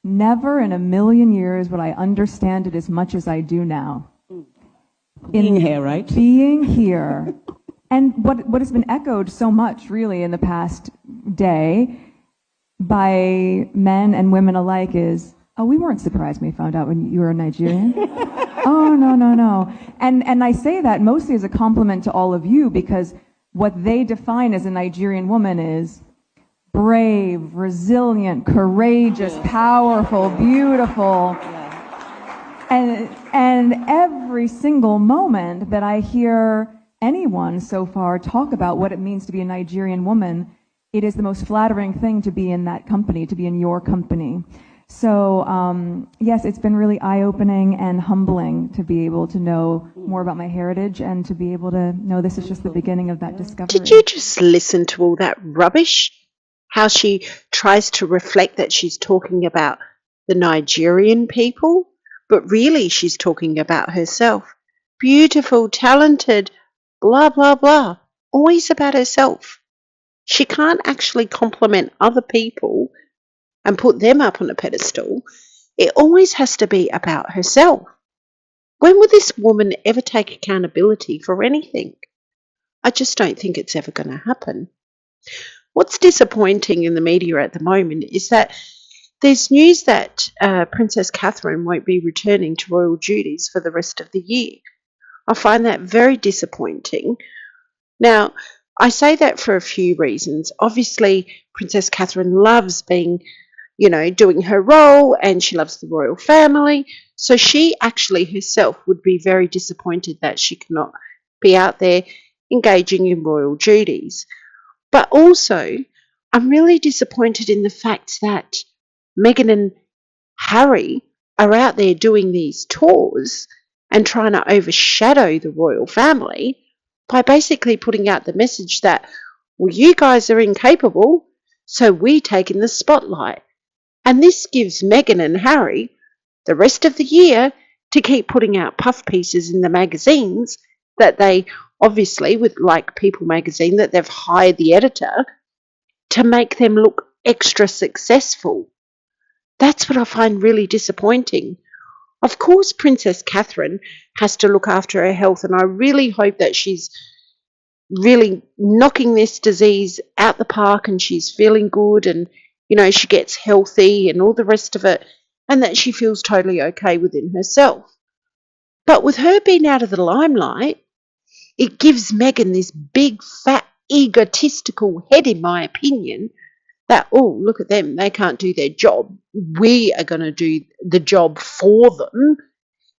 Never in a million years would I understand it as much as I do now. Being here, right? Being here. And what has been echoed so much, really, in the past day by men and women alike is, oh, we weren't surprised when we found out when you were a Nigerian. Oh, no, no, no. And I say that mostly as a compliment to all of you, because what they define as a Nigerian woman is brave, resilient, courageous, powerful, beautiful. And every single moment that I hear anyone so far talk about what it means to be a Nigerian woman, it is the most flattering thing to be in that company, to be in your company. So, yes, it's been really eye-opening and humbling to be able to know more about my heritage and to be able to know this is just the beginning of that discovery. Did you just listen to all that rubbish? How she tries to reflect that she's talking about the Nigerian people, but really she's talking about herself. Beautiful, talented, blah, blah, blah. Always about herself. She can't actually compliment other people and put them up on a pedestal. It always has to be about herself. When will this woman ever take accountability for anything? I just don't think it's ever going to happen. What's disappointing in the media at the moment is that there's news that Princess Catherine won't be returning to royal duties for the rest of the year. I find that very disappointing. Now, I say that for a few reasons. Obviously, Princess Catherine loves being, doing her role, and she loves the royal family. So she actually herself would be very disappointed that she cannot be out there engaging in royal duties. But also, I'm really disappointed in the fact that Meghan and Harry are out there doing these tours and trying to overshadow the royal family by basically putting out the message that, well, you guys are incapable, so we're taking the spotlight. And this gives Meghan and Harry the rest of the year to keep putting out puff pieces in the magazines that they obviously, with like People magazine, that they've hired the editor to make them look extra successful. That's what I find really disappointing. Of course, Princess Catherine has to look after her health, and I really hope that she's really knocking this disease out the park and she's feeling good and, she gets healthy and all the rest of it, and that she feels totally okay within herself. But with her being out of the limelight, it gives Meghan this big, fat, egotistical head, in my opinion, that, oh, look at them, they can't do their job. We are going to do the job for them,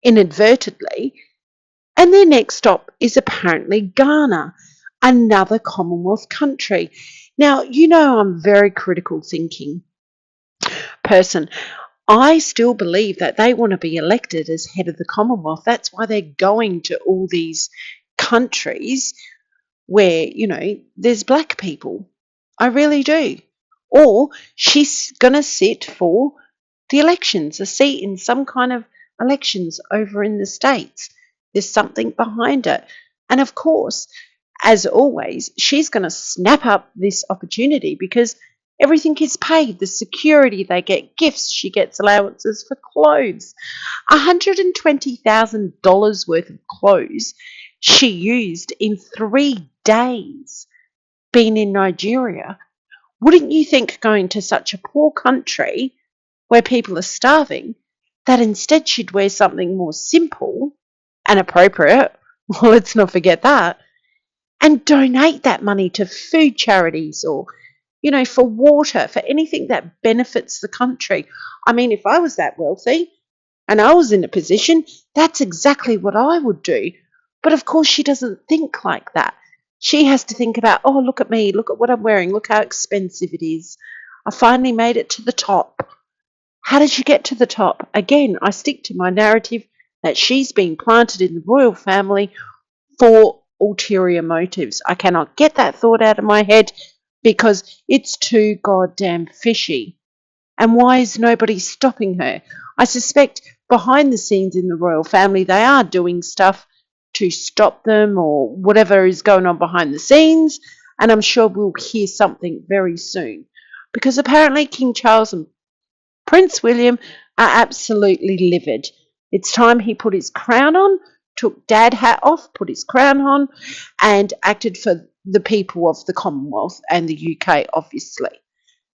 inadvertently. And their next stop is apparently Ghana, another Commonwealth country. Now, I'm a very critical thinking person. I still believe that they want to be elected as head of the Commonwealth. That's why they're going to all these countries where, there's black people. I really do. Or she's going to sit for the elections, a seat in some kind of elections over in the States. There's something behind it. And of course, as always, she's going to snap up this opportunity because everything is paid. The security, they get gifts, she gets allowances for clothes. $120,000 worth of clothes she used in 3 days being in Nigeria. Wouldn't you think, going to such a poor country where people are starving, that instead she'd wear something more simple and appropriate, well, let's not forget that, and donate that money to food charities or, for water, for anything that benefits the country. I mean, if I was that wealthy and I was in a position, that's exactly what I would do. But of course, she doesn't think like that. She has to think about, oh, look at me, look at what I'm wearing, look how expensive it is. I finally made it to the top. How did she get to the top? Again, I stick to my narrative that she's been planted in the royal family for ulterior motives. I cannot get that thought out of my head because it's too goddamn fishy. And why is nobody stopping her? I suspect behind the scenes in the royal family, they are doing stuff to stop them or whatever is going on behind the scenes. And I'm sure we'll hear something very soon. Because apparently King Charles and Prince William are absolutely livid. It's time he put his crown on, took dad hat off, put his crown on, and acted for the people of the Commonwealth and the UK, obviously.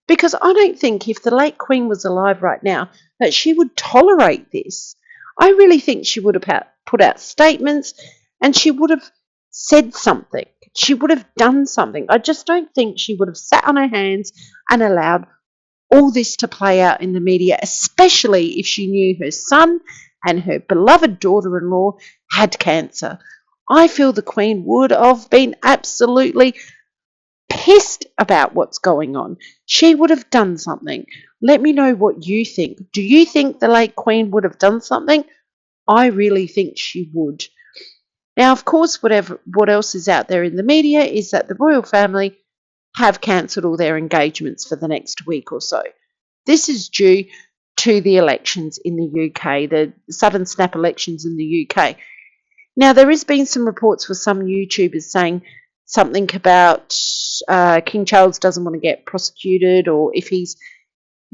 Because I don't think if the late Queen was alive right now that she would tolerate this. I really think she would have put out statements and she would have said something. She would have done something. I just don't think she would have sat on her hands and allowed all this to play out in the media, especially if she knew her son and her beloved daughter-in-law had cancer. I feel the Queen would have been absolutely pissed about what's going on. She would have done something. Let me know what you think. Do you think the late Queen would have done something? I really think she would. Now, of course, what else is out there in the media is that the royal family have cancelled all their engagements for the next week or so. This is due to the elections in the UK, the sudden snap elections in the UK. Now, there has been some reports for some YouTubers saying something about King Charles doesn't want to get prosecuted, or if he's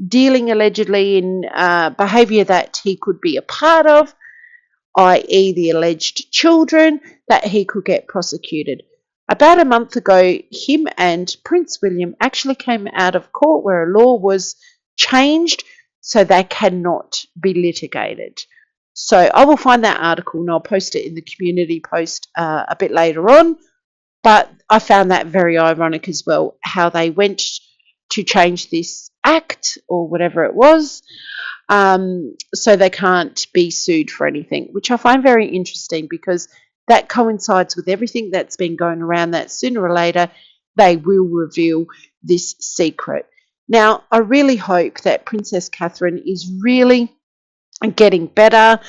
dealing allegedly in behaviour that he could be a part of, i.e. the alleged children, that he could get prosecuted. About a month ago, him and Prince William actually came out of court where a law was changed so they cannot be litigated. So I will find that article and I'll post it in the community post a bit later on. But I found that very ironic as well, how they went to change this act or whatever it was, so they can't be sued for anything, which I find very interesting because that coincides with everything that's been going around, that sooner or later they will reveal this secret. Now, I really hope that Princess Catherine is really getting better.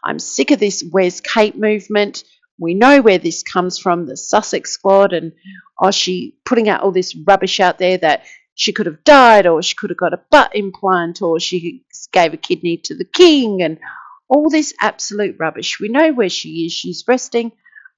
I'm sick of this Where's Kate movement. We know where this comes from, the Sussex squad, and she putting out all this rubbish out there that she could have died, or she could have got a butt implant, or she gave a kidney to the king, and all this absolute rubbish. We know where she is. She's resting,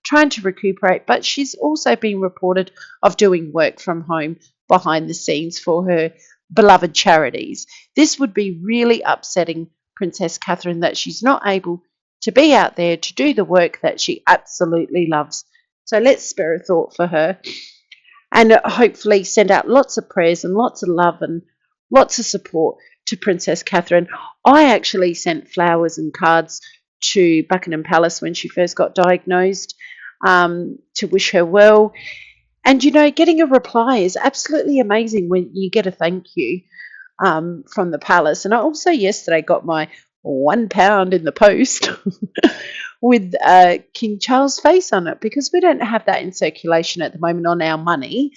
trying to recuperate, but she's also been reported of doing work from home behind the scenes for her beloved charities. This would be really upsetting Princess Catherine that she's not able to be out there to do the work that she absolutely loves. So let's spare a thought for her and hopefully send out lots of prayers and lots of love and lots of support to Princess Catherine. I actually sent flowers and cards to Buckingham Palace when she first got diagnosed to wish her well. And, you know, getting a reply is absolutely amazing when you get a thank you from the palace. And I also yesterday got my £1 in the post with King Charles' face on it, because we don't have that in circulation at the moment on our money.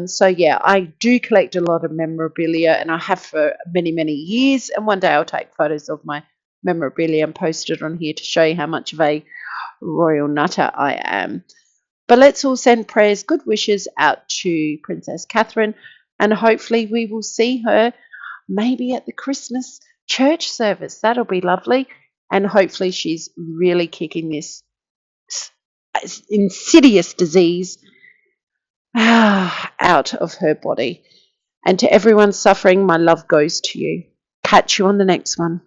So yeah, I do collect a lot of memorabilia, and I have for many, many years. And one day I'll take photos of my memorabilia and post it on here to show you how much of a royal nutter I am. But let's all send prayers, good wishes out to Princess Catherine, and hopefully we will see her maybe at the Christmas church service. That'll be lovely. And hopefully she's really kicking this insidious disease out of her body. And to everyone suffering, my love goes to you. Catch you on the next one.